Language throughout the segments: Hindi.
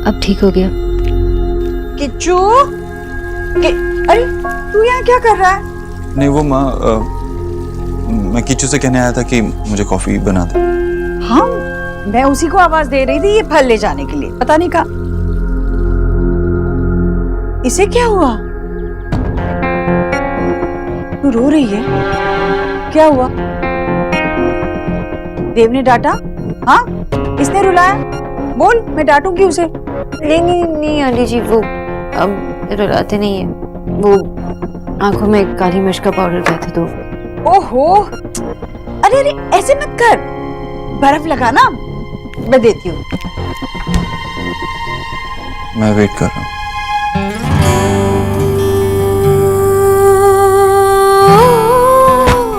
अब ठीक हो गया। किच्चू अरे तू यहाँ क्या कर रहा है? नहीं वो माँ, मैं किच्चू से कहने आया था कि मुझे कॉफी बना दे। हाँ, मैं उसी को आवाज दे रही थी ये फल ले जाने के लिए। पता नहीं कहा इसे क्या हुआ? तू रो रही है? क्या हुआ? देव ने डांटा? हाँ, इसने रुलाया? बोल, मैं डांटूंगी उसे। नहीं नहीं नहीं आंटी जी, वो अब रुलाते नहीं है, वो आंखों में काली मिर्च का पाउडर था तो। ओहो, अरे अरे ऐसे मत कर, बर्फ लगा ना, मैं देती हूँ। मैं वेट कर रहा हूँ।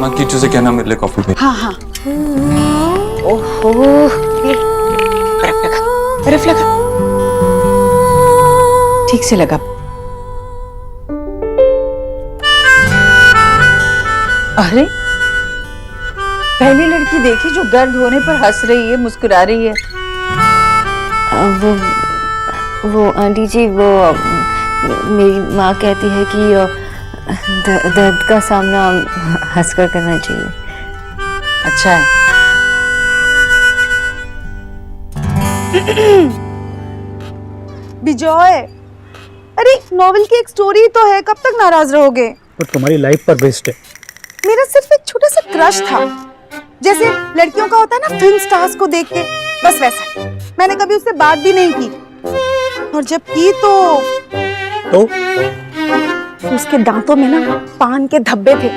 माँ किच्चू से कहना मेरे लिए कॉफी भेज। हाँ हाँ। ओहो, ये बर्फ लगा, बर्फ लगा, ठीक से लगा। अरे पहली लड़की देखी जो दर्द होने पर हंस रही है, मुस्कुरा रही है। वो आंटी जी, वो मेरी माँ कहती है कि दर्द का सामना हंसकर करना चाहिए। अच्छा है। बिजॉय, अरे नॉवेल की एक स्टोरी तो है, कब तक नाराज रहोगे? तो तुम्हारी लाइफ पर बेस्ड है। मेरा सिर्फ एक छोटा सा क्रश था, जैसे लड़कियों का होता है ना फिल्म स्टार्स को देख के, बस वैसा। मैंने कभी उससे बात भी नहीं की, और जब की तो उसके दांतों में ना पान के धब्बे थे।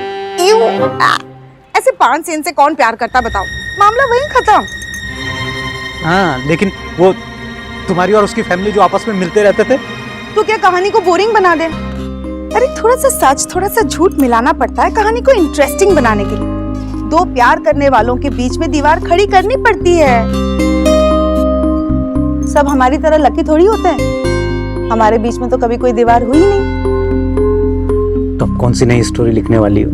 ऐसे पान सेन से कौन प्यार करता बताओ? मामला वहीं खत्म। हाँ, लेकिन वो तुम्हारी और उसकी फैमिली जो आपस में मिलते रहते थे। तो क्या कहानी को बोरिंग बना दे? अरे थोड़ा सा सच, थोड़ा सा झूठ मिलाना पड़ता है कहानी को इंटरेस्टिंग बनाने के लिए। दो प्यार करने वालों के बीच में दीवार खड़ी करनी पड़ती है। सब हमारी तरह लकी थोड़ी होते हैं, हमारे बीच में तो कभी कोई दीवार हुई नहीं। तो अब कौन सी नई स्टोरी लिखने वाली हो?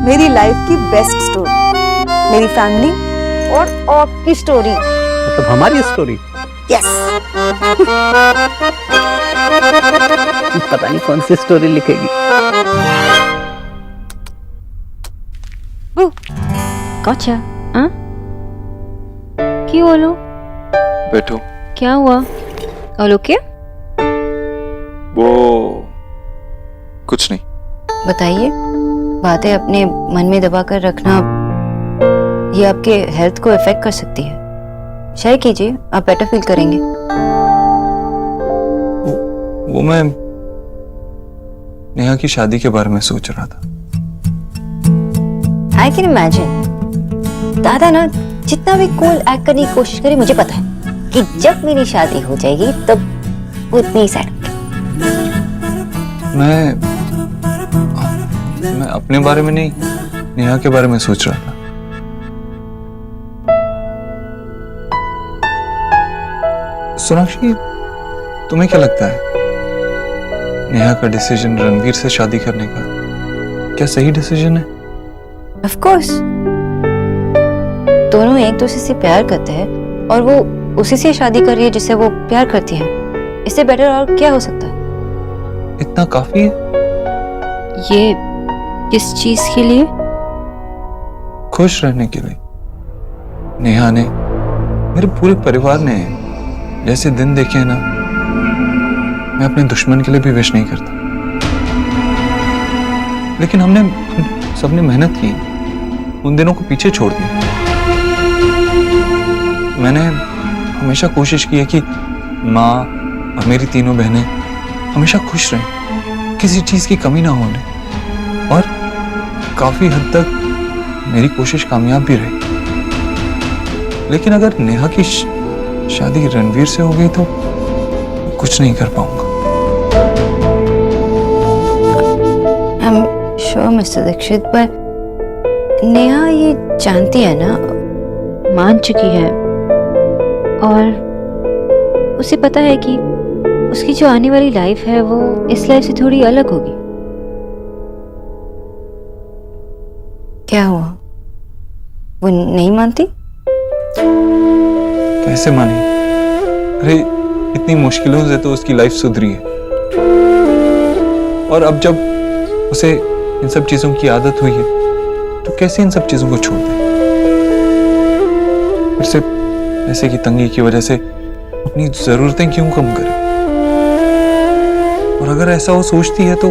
मेरी लाइफ की बेस्ट स्टोरी, मेरी फैमिली और आपकी स्टोरी। मतलब हमारी स्टोरी? यस। पता नहीं कौन सी स्टोरी लिखेगी। गॉचा, हाँ? क्यों बोलो? बैठो। क्या हुआ? बोलो क्या? वो कुछ नहीं। बताइए। बातें अपने मन में दबा कर रखना ये आपके हेल्थ को इफेक्ट कर सकती है। शेयर कीजिए, आप बेटर फील करेंगे। वो मैं नेहा की शादी के बारे में सोच रहा था। I can imagine. दादा ना जितना भी कूल एक्ट करने की कोशिश करे, मुझे पता है कि जब मेरी शादी हो जाएगी तब वो इतनी ही सैड होगी। मैं अपने बारे में नहीं, नेहा के बारे में सोच रहा था। सोनाक्षी, तुम्हें क्या लगता है नेहा का डिसीजन रणवीर से शादी करने का क्या सही डिसीजन है? ऑफ कोर्स, दोनों एक दूसरे से प्यार करते हैं और वो उसी से शादी कर रही है जिससे वो प्यार करती है। इससे बेटर और क्या हो सकता है? इतना काफी है। ये किस चीज के लिए? खुश रहने के लिए। नेहा ने, मेरे पूरे परिवार ने जैसे दिन देखे हैं ना, मैं अपने दुश्मन के लिए भी विश नहीं करता। लेकिन हम सबने मेहनत की, उन दिनों को पीछे छोड़ दिया। मैंने हमेशा कोशिश की है कि माँ और मेरी तीनों बहनें हमेशा खुश रहें, किसी चीज की कमी ना होने, और काफी हद तक मेरी कोशिश कामयाब भी रही। लेकिन अगर नेहा की शादी रणवीर से हो गई तो कुछ नहीं कर पाऊंगा। I am sure mister Dikshit, पर नेहा ये जानती है ना, मान चुकी है, और उसे पता है कि उसकी जो आने वाली लाइफ है वो इस लाइफ से थोड़ी अलग होगी। क्या हुआ? वो नहीं मानती? कैसे माने? अरे इतनी मुश्किलों से तो उसकी लाइफ सुधरी है, और अब जब उसे इन सब चीजों की आदत हुई है तो कैसे इन सब चीजों को छोड़ दे। फिर से पैसे की तंगी की वजह से अपनी जरूरतें क्यों कम करे। और अगर ऐसा वो सोचती है तो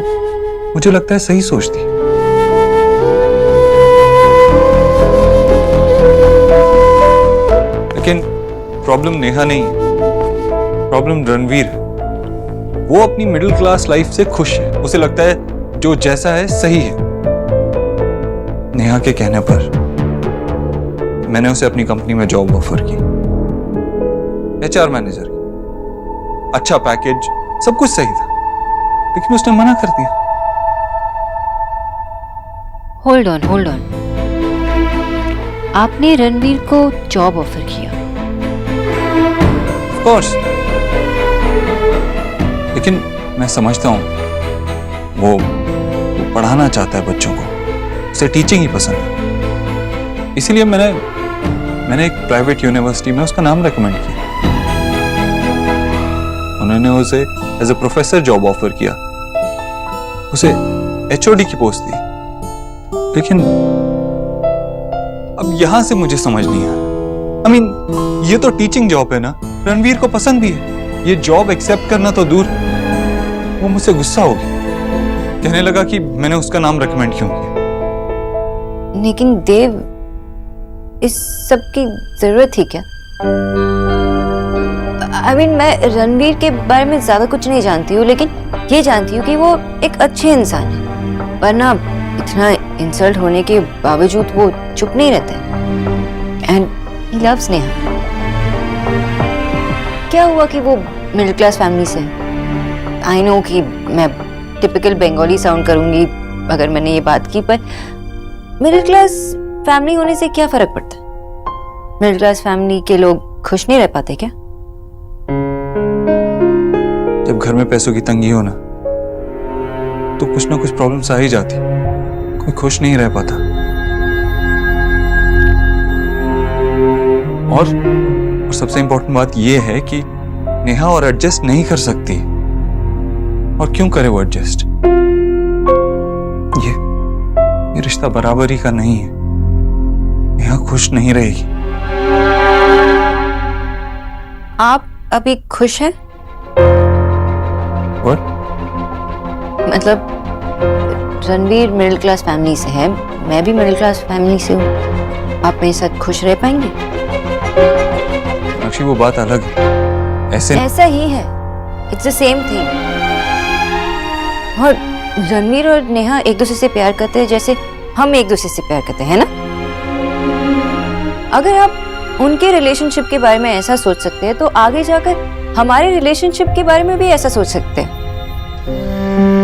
मुझे लगता है सही सोचती है। लेकिन प्रॉब्लम नेहा नहीं है, प्रॉब्लम रणवीर है। वो अपनी मिडिल क्लास लाइफ से खुश है, उसे लगता है जो जैसा है सही है। नेहा के कहने पर मैंने उसे अपनी कंपनी में जॉब ऑफर की, HR मैनेजर की। अच्छा पैकेज, सब कुछ सही था, लेकिन उसने मना कर दिया। होल्ड ऑन, आपने रणवीर को जॉब ऑफर किया? ऑफ कोर्स, लेकिन मैं समझता हूं वो पढ़ाना चाहता है बच्चों को, उसे टीचिंग ही पसंद है। इसीलिए मैंने एक प्राइवेट यूनिवर्सिटी में उसका नाम रेकमेंड किया। उन्होंने उसे as a professor job offer किया, उसे HOD की पोस्ट दी। लेकिन अब यहां से मुझे समझ नहीं आ रहा। ये तो टीचिंग जॉब है ना, रणवीर को पसंद भी है। ये जॉब एक्सेप्ट करना तो दूर, वो मुझसे गुस्सा हो गया, कहने लगा कि मैंने उसका नाम रेकमेंड क्यों किया। लेकिन देव, इस सब की जरूरत थी क्या? मैं रणवीर के बारे में ज्यादा कुछ नहीं जानती हूँ, लेकिन ये जानती हूँ कि वो एक अच्छे इंसान है। वरना इतना इंसल्ट होने के बावजूद वो चुप नहीं रहते। And he loves Neha. क्या हुआ कि वो मिडिल क्लास फैमिली से है। आई नो कि मैं टिपिकल बंगाली साउंड करूंगी अगर मैंने ये बात की, पर मिडिल क्लास फैमिली होने से क्या फर्क पड़ता है? मिडिल क्लास फैमिली के लोग खुश नहीं रह पाते क्या? जब घर में पैसों की तंगी हो ना, तो कुछ ना कुछ प्रॉब्लम्स आ ही जाती, कोई खुश नहीं रह पाता। और सबसे इंपॉर्टेंट बात यह है कि नेहा और एडजस्ट नहीं कर सकती। और क्यों करे वो एडजस्ट? ये रिश्ता बराबरी का नहीं है। नेहा खुश नहीं रहेगी। आप अभी खुश हैं? और मतलब रणवीर मिडिल क्लास फैमिली से है, मैं भी मिडिल क्लास फैमिली से हूँ। आप मेरे साथ खुश रह पाएंगे? अक्षी, वो बात अलग है। ऐसा ही है, इट्स द सेम थिंग। और रणवीर और नेहा एक दूसरे से प्यार करते हैं जैसे हम एक दूसरे से प्यार करते हैं ना। अगर आप उनके रिलेशनशिप के बारे में ऐसा सोच सकते हैं तो आगे जाकर हमारे रिलेशनशिप के बारे में भी ऐसा सोच सकते हैं।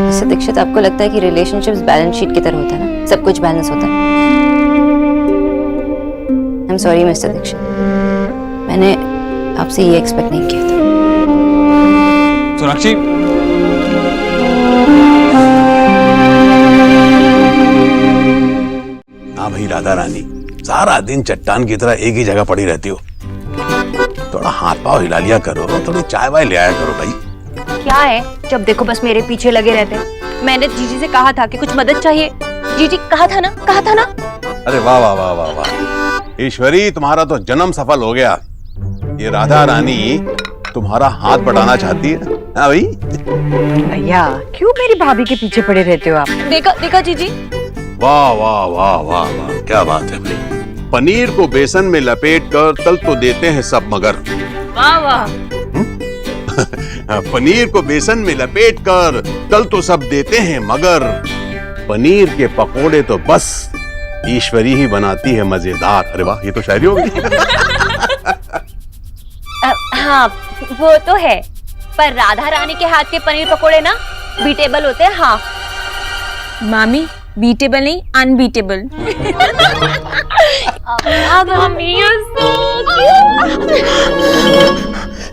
इससे दीक्षित, आपको लगता है कि रिलेशनशिप्स बैलेंस शीट की तरह होता है ना, सब कुछ बैलेंस होता है? I am sorry mister Dikshit, मैंने आपसे ये एक्सपेक्ट नहीं किया था। सोनाक्षी, हाँ भाई राधा रानी, सारा दिन चट्टान की तरह एक ही जगह पड़ी रहती हो। थोड़ा हाथ पांव हिला लिया करो, थोड़ी चाय वाय ले आया करो भाई। क्या है, जब देखो बस मेरे पीछे लगे रहते। मैंने जीजी से कहा था कि कुछ मदद चाहिए। जीजी कहा था ना। अरे वाह वाह वाह वाह वाह, ईश्वरी तुम्हारा तो जन्म सफल हो गया। ये राधा रानी तुम्हारा हाथ बढ़ाना चाहती है। हाँ भाई। भैया, क्यों मेरी भाभी के पीछे पड़े रहते हो आप? देखा जीजी। वाह वाह वाह वाह वाह, क्या बात है भाई। पनीर को बेसन में लपेट कर तल तो देते हैं सब मगर। वाह वाह। पनीर को बेसन में लपेट कर तल तो सब देते हैं मगर पनीर के पकोड़े तो बस ईश्वरी ही बनाती है मजेदार। अरे वाह, ये तो शायरी हो गई। हाँ वो तो है, पर राधा रानी के हाथ के पनीर पकोड़े ना बीटेबल होते हैं। हाँ मामी, बीटेबल नहीं अनबीटेबल।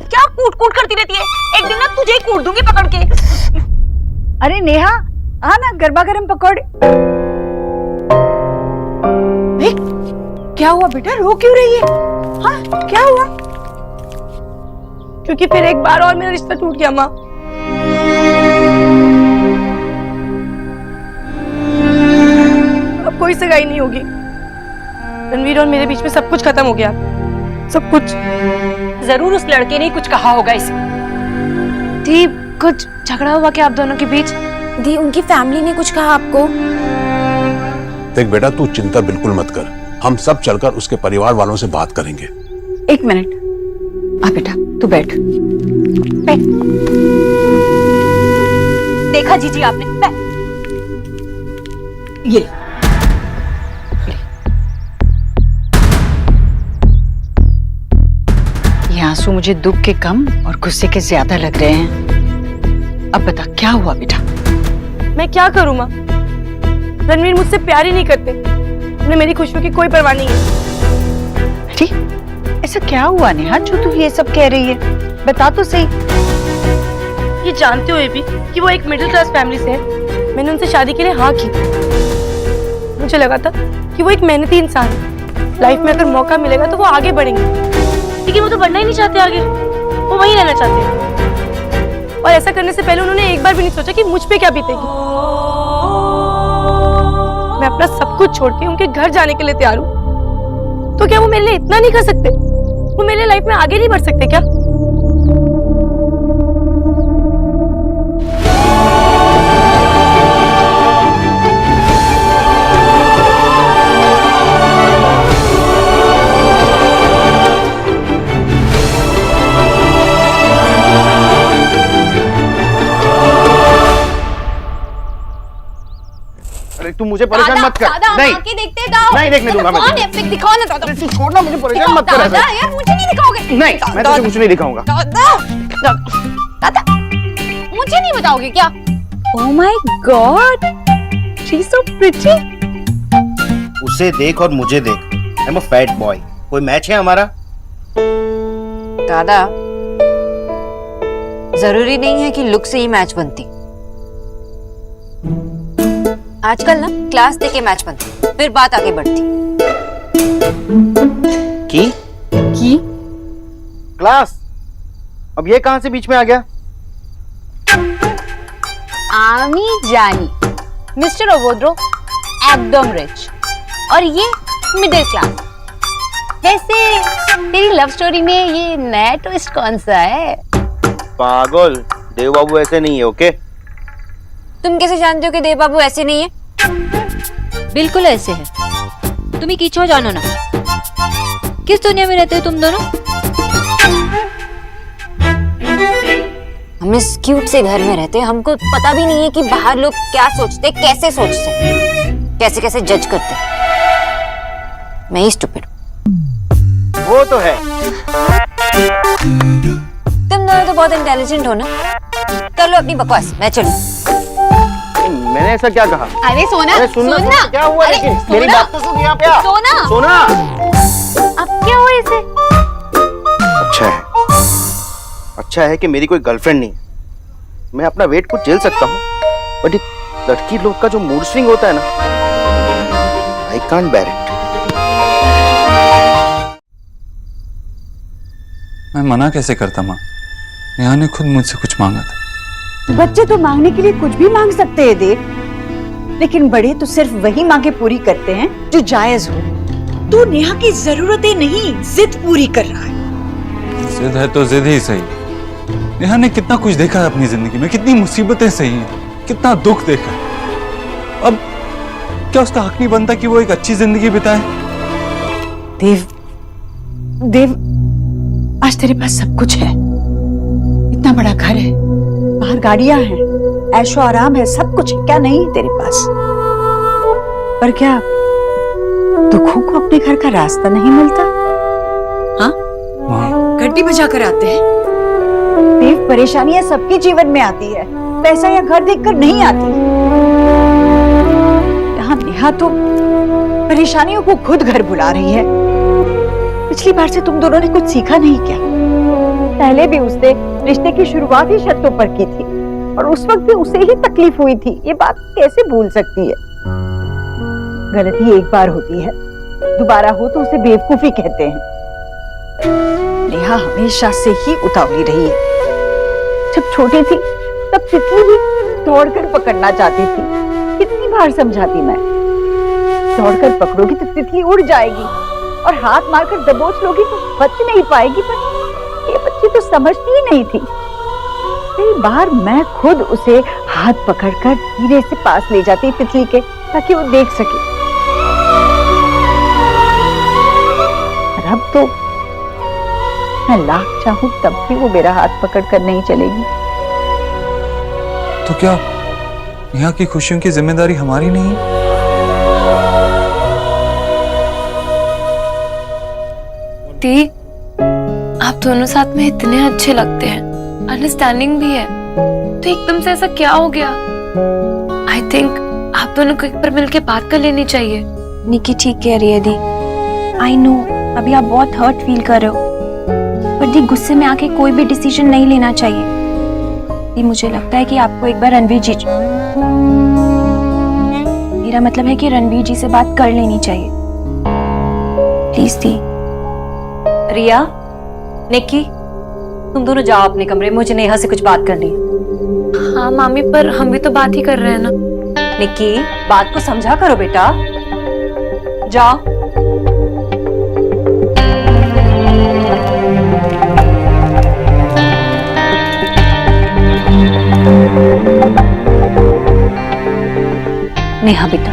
क्या कूट कूट करती रहती है, एक दिन ना तुझे ही कूट दूंगी पकड़ के। अरे नेहा, आ ना गर्मा गर्म पकौड़े। क्या हुआ बेटा, रो क्यों रही है? हाँ क्या हुआ? क्योंकि फिर एक बार और मेरा रिश्ता टूट गया माँ। अब कोई सगाई नहीं होगी। रणवीर और मेरे बीच में सब कुछ खत्म हो गया, सब कुछ। जरूर उस लड़के ने कुछ कहा होगा इसे। दी, कुछ झगड़ा हुआ क्या आप दोनों के बीच? दी, उनकी फैमिली ने कुछ कहा आपको? देख बेटा, तू चिंता बिल्कुल मत कर, हम सब चलकर उसके परिवार वालों से बात करेंगे। एक मिनट, आ बेटा तू बैठ। देखा जीजी आपने? ये आंसू मुझे दुख के कम और गुस्से के ज्यादा लग रहे हैं। अब बता क्या हुआ बेटा? मैं क्या करूं माँ? रणवीर मुझसे प्यार ही नहीं करते, उन्हें मेरी खुशियों की कोई परवाह नहीं है। अरे ऐसा क्या हुआ नेहा जो तू ये सब कह रही है? बता तो सही। ये जानते हुए भी कि वो एक मिडिल क्लास फैमिली से है, मैंने उनसे शादी के लिए हाँ की। मुझे लगा था कि वो एक मेहनती इंसान है, लाइफ में अगर मौका मिलेगा तो वो आगे बढ़ेंगे, लेकिन वो तो बढ़ना ही नहीं चाहते आगे, वो वहीं रहना चाहते हैं। और ऐसा करने से पहले उन्होंने एक बार भी नहीं सोचा कि मुझ पे क्या बीतेगी। मैं अपना सब कुछ छोड़ के उनके घर जाने के लिए तैयार हूँ, तो क्या वो मेरे लिए इतना नहीं कर सकते? वो मेरे लाइफ में आगे नहीं बढ़ सकते क्या? तू मुझे परेशान मत कर। नहीं देखते दाओ। नहीं देखने दूंगा मैं। कौन है? फिर दिखाओ ना दादा। तू छोड़ ना, मुझे परेशान मत कर। दादा यार, मुझे नहीं दिखाओगे? नहीं, मैं तुझे कुछ नहीं दिखाऊंगा। दादा मुझे नहीं बताओगे क्या? Oh my God, she's so pretty. उसे देख और मुझे देख। I am a fat boy. कोई मैच है हमारा? दादा, जरूरी नहीं है कि लुक से ही मैच बनती। आजकल ना क्लास देके मैच बनती, फिर बात आगे बढ़ती। की क्लास? अब ये कहां से बीच में आ गया? आमी जानी, मिस्टर ओवोद्रो एकदम रिच और ये मिडिल क्लास। वैसे तेरी लव स्टोरी में ये नया ट्विस्ट कौन सा है? पागल, देव बाबू ऐसे नहीं है। ओके, तुम कैसे जानते हो कि देव बाबू ऐसे नहीं है? बिल्कुल ऐसे है। तुम ही कीचो जानो ना, किस दुनिया में रहते हो तुम दोनों? हम इस क्यूट से घर में रहते हैं, हमको पता भी नहीं है कि बाहर लोग क्या सोचते, कैसे सोचते, कैसे कैसे जज करते। मैं ही स्टूपिड। वो तो है। तुम दोनों तो बहुत इंटेलिजेंट हो ना। कर लो अपनी बकवास, मैं चलूं। मैंने ऐसा क्या कहा? अरे सोना, अरे सुनना, क्या हुआ? अरे लेकिन सोना, मेरी बात तो सुन यहाँ पे आ। सोना, अब क्या हुआ इसे? अच्छा है कि मेरी कोई गर्लफ्रेंड नहीं। मैं अपना वेट कुछ झेल सकता हूँ, बट लड़की लोग का जो मूड स्विंग होता है ना, आई कांट बेयर इट। मैं मना कैसे करता माँ? नेहा ने खुद मुझसे कुछ मांगा था। बच्चे तो मांगने के लिए कुछ भी मांग सकते हैं देव, लेकिन बड़े तो सिर्फ वही मांगे पूरी करते हैं जो जायज हो। तू नेहा की जरूरतें नहीं, जिद पूरी कर रहा है। जिद है तो जिद ही सही। नेहा ने कितना कुछ देखा है अपनी जिंदगी में, कितनी मुसीबतें सही हैं, कितना दुख देखा है। अब क्या उसका हक नहीं बनता कि वो एक अच्छी जिंदगी बिताए? देव, आज तेरे पास सब कुछ है, इतना बड़ा घर है, बाहर गाड़ियां हैं, ऐशो आराम है, सब कुछ है। क्या नहीं है तेरे पास? पर क्या दुखों को अपने घर का रास्ता नहीं मिलता? हाँ, घंटी बजा कर आते हैं। देव, परेशानियां सबके जीवन में आती है, पैसा या घर देखकर नहीं आती। यहाँ नेहा तो परेशानियों को खुद घर बुला रही है। पिछली बार से तुम दोनों ने कुछ सीखा नहीं क्या? पहले भी उसने रिश्ते की शुरुआत ही शर्तों पर की थी और उस वक्त भी उसे ही तकलीफ हुई थी। ये बात कैसे भूल सकती है? गलती एक बार होती है, दोबारा हो तो उसे बेवकूफी कहते हैं। नेहा हमेशा से ही उतावली रही है। जब छोटी थी तब तितली भी दौड़कर पकड़ना चाहती थी। कितनी बार समझाती मैं, दौड़कर पकड़ोगी तो तितली उड़ जाएगी और हाथ मारकर दबोच लोगी तो बच नहीं पाएगी। पर ये बच्ची तो समझती ही नहीं थी। कई बार मैं खुद उसे हाथ पकड़कर धीरे से पास ले जाती तितली के, ताकि वो देख सके। और अब तो मैं लाख चाहूं तब भी वो मेरा हाथ पकड़कर नहीं चलेगी। तो क्या नेहा की खुशियों की जिम्मेदारी हमारी नहीं है? दी, आप दोनों साथ में इतने अच्छे लगते हैं, अंडरस्टैंडिंग भी है, तो एकदम से ऐसा क्या हो गया? आई थिंक आप दोनों को एक बार मिलके बात कर लेनी चाहिए। निकी ठीक कह रही है दी। आई नो अभी आप बहुत हर्ट फील कर रहे हो, पर दी गुस्से में आके कोई भी डिसीजन नहीं लेना चाहिए। दी मुझे लगता है कि आपको एक बार रणवीर जी, मेरा मतलब है कि रणवीर जी से बात कर लेनी चाहिए। प्लीज दी। रिया, निक्की, तुम दोनों जाओ अपने कमरे में, मुझे नेहा से कुछ बात करनी है। हाँ मामी, पर हम भी तो बात ही कर रहे हैं ना। निक्की, बात को समझा करो बेटा, जाओ। नेहा बेटा,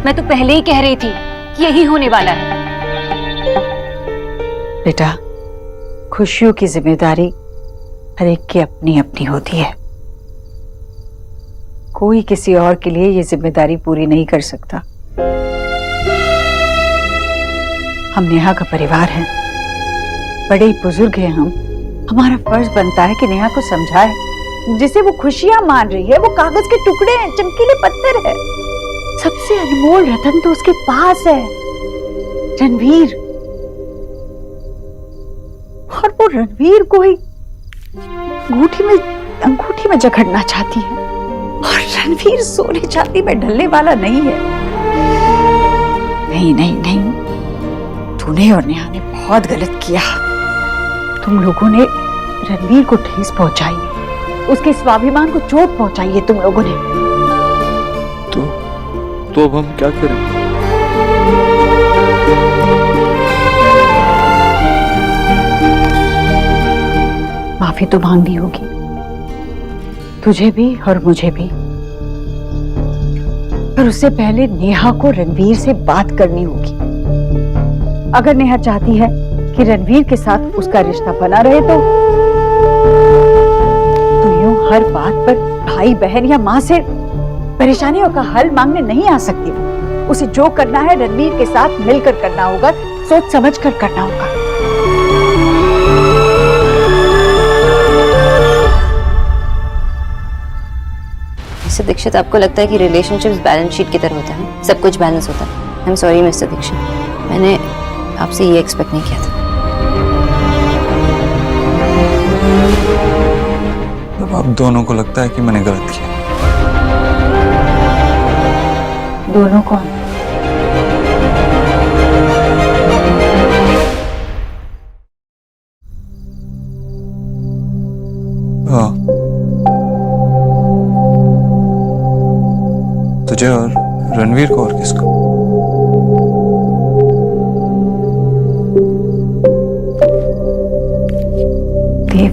मैं तो पहले ही कह रही थी कि यही होने वाला है। बेटा, खुशियों की जिम्मेदारी हर एक की अपनी अपनी होती है। कोई किसी और के लिए ये जिम्मेदारी पूरी नहीं कर सकता। हम नेहा का परिवार हैं, बड़े ही बुजुर्ग हैं हम। हमारा फर्ज बनता है कि नेहा को समझाए, जिसे वो खुशियां मान रही है वो कागज के टुकड़े हैं, चमकीले पत्थर है। सबसे अनमोल रतन तो उसके पास है, रणवीर। और वो रणवीर को ही अंगूठी में जकड़ना चाहती है। और रणवीर सोने चांदी में ढलने वाला नहीं है। नहीं नहीं नहीं, तूने और नेहा ने बहुत गलत किया। तुम लोगों ने रणवीर को ठेस पहुंचाई है, उसके स्वाभिमान को चोट पहुंचाई है तुम लोगों ने। तो अब हम क्या करें? माफी तो मांगनी होगी, तुझे भी और मुझे भी। पर उससे पहले नेहा को रणवीर से बात करनी होगी। अगर नेहा चाहती है कि रणवीर के साथ उसका रिश्ता बना रहे तो यूं हर बात पर भाई बहन या माँ से परेशानियों का हल मांगने नहीं आ सकती। उसे जो करना है रणवीर के साथ मिलकर करना होगा, सोच समझ कर करना होगा। मिस्टर दीक्षित, आपको लगता है कि रिलेशनशिप्स बैलेंस शीट की तरह होता है, सब कुछ बैलेंस होता है? I am sorry mister Dikshit, मैंने आपसे ये एक्सपेक्ट नहीं किया था। अब आप दोनों को लगता है कि मैंने गलत किया। दोनों कौन? हाँ, तुझे और रणवीर को, और किसको? देव,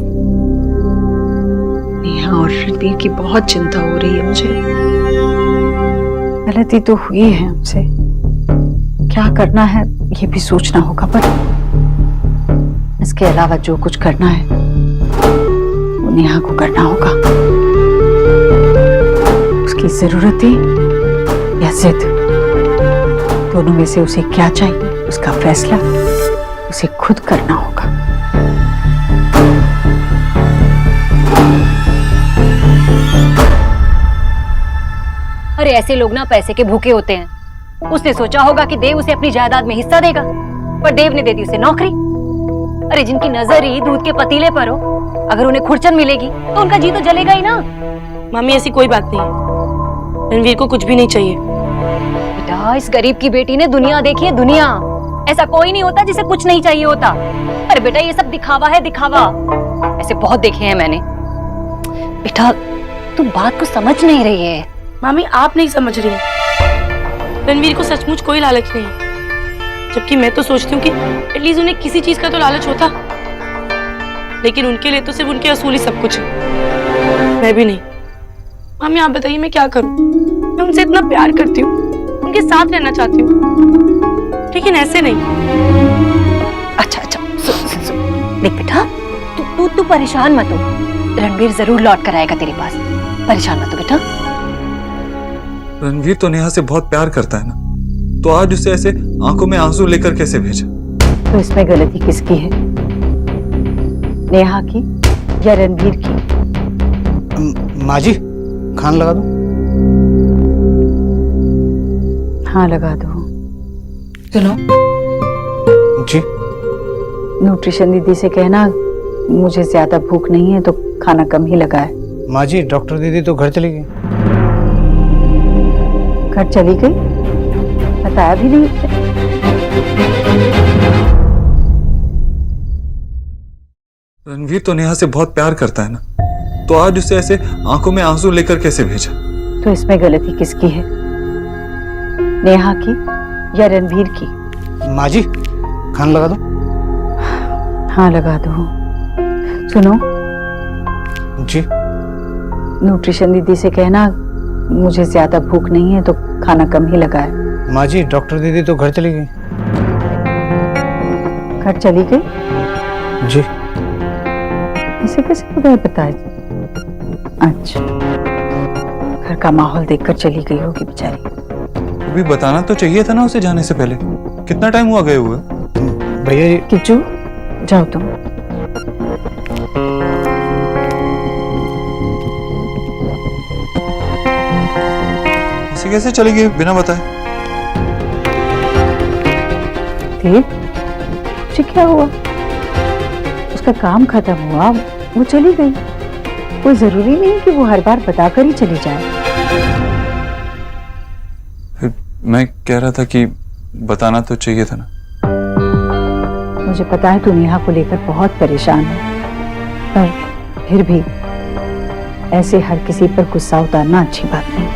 नेहा और रणवीर की बहुत चिंता हो रही है मुझे। गलती तो हुई है हमसे, क्या करना है ये भी सोचना होगा, पर इसके अलावा जो कुछ करना है वो नेहा को करना होगा। उसकी जरूरतें या जिद, दोनों में से उसे क्या चाहिए उसका फैसला उसे खुद करना होगा। अरे ऐसे लोग ना पैसे के भूखे होते हैं। उसने सोचा होगा कि देव उसे अपनी जायदाद में हिस्सा देगा, पर देव ने दे दी उसे नौकरी। अरे जिनकी नजर ही दूध के पतीले पर हो, अगर उन्हें खुरचन मिलेगी तो उनका जी तो जलेगा ही ना। मम्मी ऐसी कोई बात नहीं है, रणवीर को कुछ भी नहीं चाहिए। बेटा, इस गरीब की बेटी ने दुनिया देखी है, दुनिया। ऐसा कोई नहीं होता जिसे कुछ नहीं चाहिए होता। अरे बेटा ये सब दिखावा है, दिखावा। ऐसे बहुत देखे हैं मैंने। बेटा तू बात को समझ नहीं रही है। मामी आप नहीं समझ रही हैं। रणवीर को सचमुच कोई लालच नहीं है, जबकि मैं तो सोचती हूँ कि एटलीस्ट उन्हें किसी चीज का तो लालच होता, लेकिन उनके लिए तो सिर्फ उनके असूल ही सब कुछ है। मैं भी नहीं। मामी आप बताइए मैं क्या करूँ? मैं उनसे इतना प्यार करती हूँ, उनके साथ रहना चाहती हूँ, लेकिन ऐसे नहीं। अच्छा सुन। देख बेटा तू परेशान मत हो, रणवीर जरूर लौट कर आएगा तेरे पास। परेशान मत हो बेटा। रणवीर तो नेहा से बहुत प्यार करता है ना, तो आज उसे ऐसे आंखों में आंसू लेकर कैसे भेजा? तो इसमें गलती किसकी है, नेहा की या रणवीर की? माँ जी खान लगा दो। हाँ लगा दो। सुनो जी। न्यूट्रिशन दीदी से कहना मुझे ज्यादा भूख नहीं है तो खाना कम ही लगाए। माँ जी डॉक्टर दीदी तो घर चली गई। घर चली गई? बताया भी नहीं उसे। रणवीर तो नेहा से बहुत प्यार करता है ना, तो आज उसे ऐसे आंखों में आंसू लेकर कैसे भेजा? तो इसमें गलती किसकी है, नेहा की या रणवीर की? माँ जी खान लगा दो। हाँ लगा दो। सुनो जी। न्यूट्रिशन दीदी से कहना मुझे ज्यादा भूख नहीं है तो खाना कम ही लगाए। माँ जी डॉक्टर दीदी तो घर चली गई। घर चली गई? जी। इसे कैसे बगैर बताए? अच्छा, घर का माहौल देखकर चली गई होगी बेचारी। अभी बताना तो चाहिए था ना उसे जाने से पहले। कितना टाइम हुआ गए हुए? भैया जी। किच्चू जाओ तुम। इसे कैसे चली गई बिना बताए? मुझे क्या हुआ? उसका काम खत्म हुआ, वो चली गई। कोई जरूरी नहीं कि वो हर बार बताकर ही चली जाए। फिर मैं कह रहा था कि बताना तो चाहिए था ना। मुझे पता है तू नेहा को लेकर बहुत परेशान है, पर फिर भी ऐसे हर किसी पर गुस्सा उतारना अच्छी बात नहीं।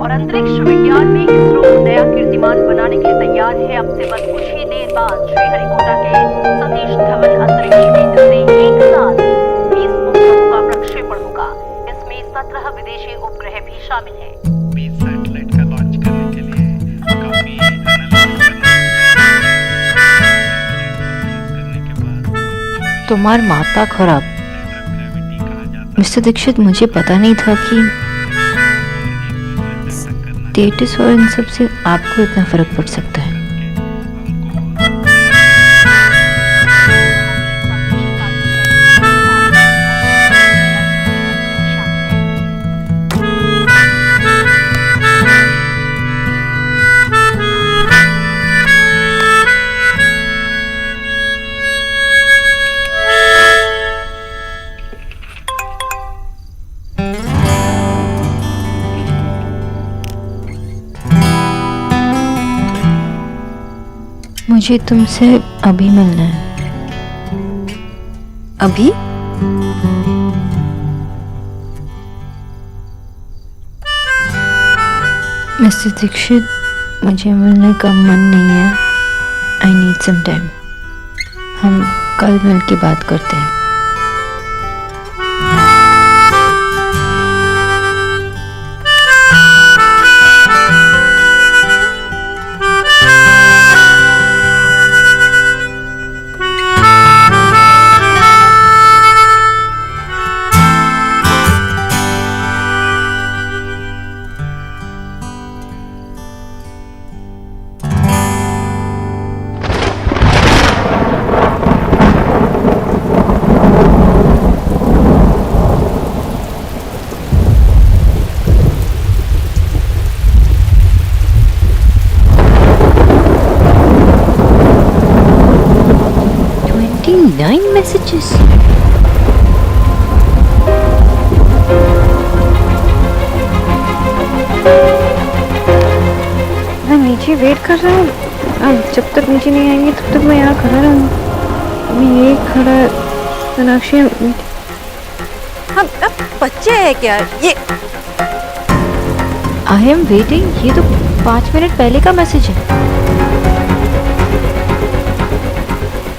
और अंतरिक्ष विज्ञान में इसरो नया कीर्तिमान बनाने के लिए तैयार है। अब से बस कुछ ही देर बाद श्रीहरिकोटा के सतीश धवन अंतरिक्ष केंद्र से एक साथ 20 उपग्रहों का प्रक्षेपण होगा। इसमें 17 विदेशी उपग्रह भी शामिल हैं। 20 सैटेलाइट का लॉन्च करने के लिए काफी करने के बाद तुम्हार माता खराब। मिस्टर दीक्षित, मुझे पता नहीं था कि स्टेटस और इन सब से आपको इतना फर्क पड़ सकता है। मुझे तुमसे अभी मिलना है। अभी? मिस्टर दीक्षित, मुझे मिलने का मन नहीं है। I need some time. हम कल मिल के बात करते हैं। 9 messages. मैं नीचे वेट कर रहा हूँ। अब जब तक नीचे नहीं आएंगे तब तक मैं यहाँ खड़ा रहूँगा। अभी ये खड़ा सोनाक्षी। अब बच्चे है क्या ये? आई एम वेटिंग, ये तो 5 मिनट पहले का मैसेज है।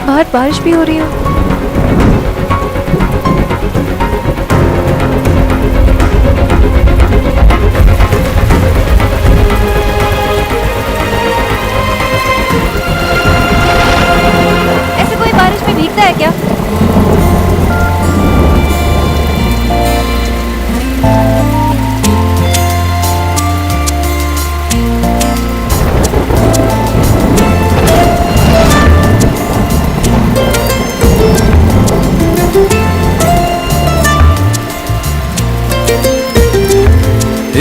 बाहर बारिश भी हो रही है। ऐसे कोई बारिश में भीगता है क्या?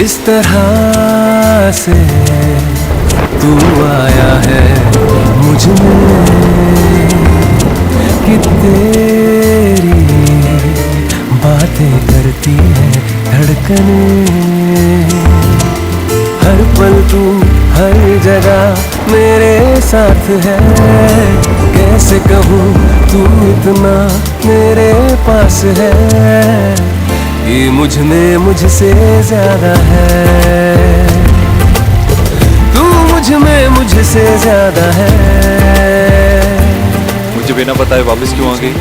इस तरह से तू आया है मुझ में कि तेरी बातें करती है धड़कनें। हर पल तू हर जगह मेरे साथ है। कैसे कहूँ तू इतना मेरे पास है। ये मुझ में मुझसे ज्यादा है। तू मुझ में मुझसे ज्यादा है। मुझे बिना बताए वापस क्यों आ गई?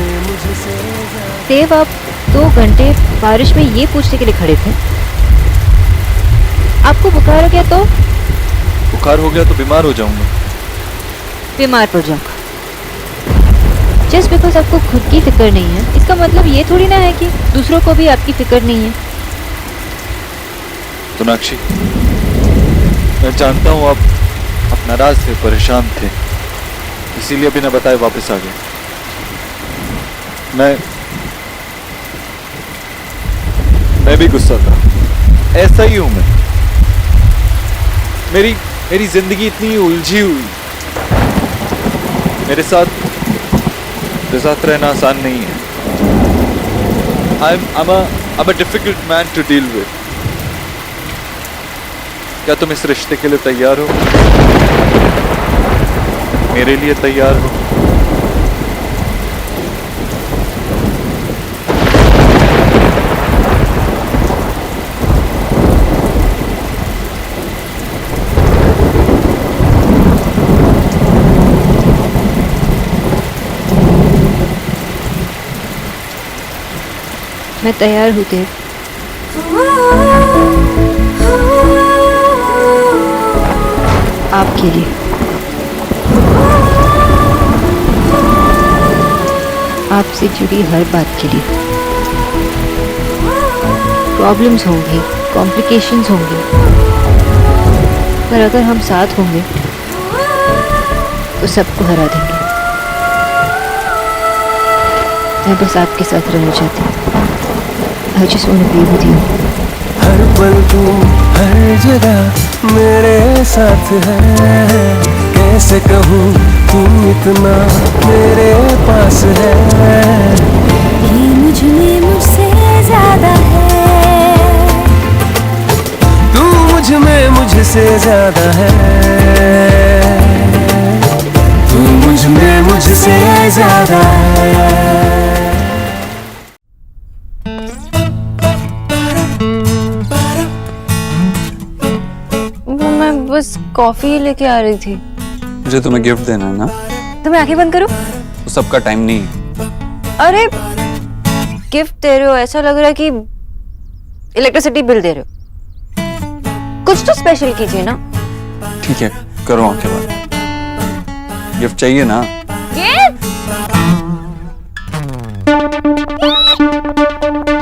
देव, आप 2 घंटे बारिश में ये पूछने के लिए खड़े थे। आपको बुखार हो गया तो? बुखार हो गया तो बीमार हो जाऊंगा। बीमार पड़ जाऊंगा। जस्ट बिकॉज आपको खुद की फिक्र नहीं है इसका मतलब ये थोड़ी ना है कि दूसरों को भी आपकी फिक्र नहीं है। सोनाक्षी, मैं जानता हूँ आप नाराज थे, परेशान थे, इसीलिए बिना बताए वापस आ गए। मैं भी गुस्सा था, ऐसा ही हूं मैं। मेरी जिंदगी इतनी उलझी हुई, मेरे साथ रहना आसान नहीं है। I'm a difficult man to deal with. क्या तुम इस रिश्ते के लिए तैयार हो? मेरे लिए तैयार हो? मैं तैयार हूँ देव। आपके लिए। आपसे जुड़ी हर बात के लिए। प्रॉब्लम्स होंगी, कॉम्प्लिकेशंस होंगी, पर अगर हम साथ होंगे तो सबको हरा देंगे। मैं बस आपके साथ रहना चाहती हूँ। I just want to be with you. हर पल तू हर जगह मेरे साथ है। कैसे कहूँ तू इतना मेरे पास है। ये मुझ में मुझसे ज्यादा है। तू मुझ में मुझसे ज्यादा है। तू मुझ में मुझसे ज्यादा है। बस कॉफी लेके आ रही थी। मुझे तुम्हें गिफ्ट देना है ना? तो मैं आंखें बंद करूं? वो सबका टाइम नहीं है। अरे गिफ्ट दे रहे हो, ऐसा लग रहा है कि इलेक्ट्रिसिटी बिल दे रहे हो। कुछ तो स्पेशल कीजिए ना। ठीक है, करो आंखें बंद। गिफ्ट चाहिए ना?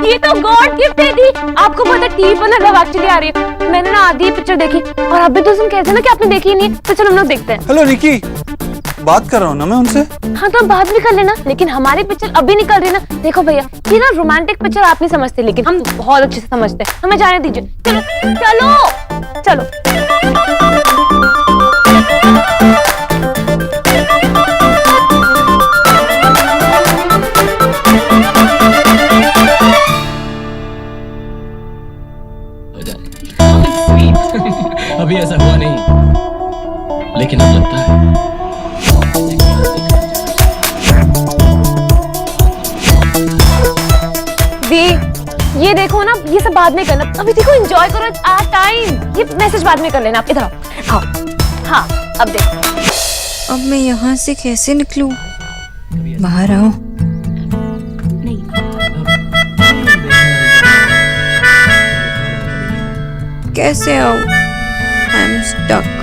ये तो गॉड गिफ्ट है दी। आपको पता टीवी पर ना लव एक्चुअली आ रही है। मैंने ना आधी पिक्चर देखी और अभी तो तुम कहते ना कि आपने देखी नहीं है, तो चलो हम लोग देखते हैं। हेलो निकी, बात कर रहा हूँ ना मैं उनसे। हाँ तो बात भी कर लेना, लेकिन हमारी पिक्चर अभी निकल रही ना। देखो भैया, ये ना रोमांटिक पिक्चर आप नहीं समझते, लेकिन हम बहुत अच्छे से समझते हैं। हमें जाने दीजिए। चलो चलो चलो। लेकिन अब लगता है दी, ये देखो ना, ये सब बाद में करना, अभी देखो एंजॉय करो, इट्स आवर टाइम। ये मैसेज बाद में कर लेना, आप इधर आओ। आओ, हाँ अब देखो। अब मैं यहाँ से कैसे निकलूं? बाहर आओ। कैसे आओ? I am stuck.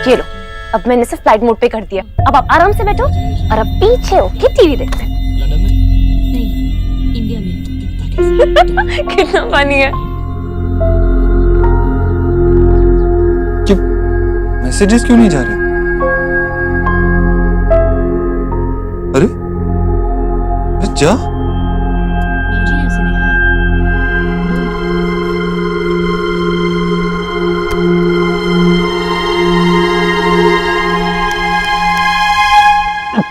ये लो, अब मैंने सिर्फ फ्लाइट मोड पे कर दिया। अब आप आराम से बैठो और अब पीछे हो के टीवी देखते हैं। लंदन में नहीं, इंडिया में। कितना फनी है। क्यों मैसेजेस क्यों नहीं जा रहे? अरे अरे जा।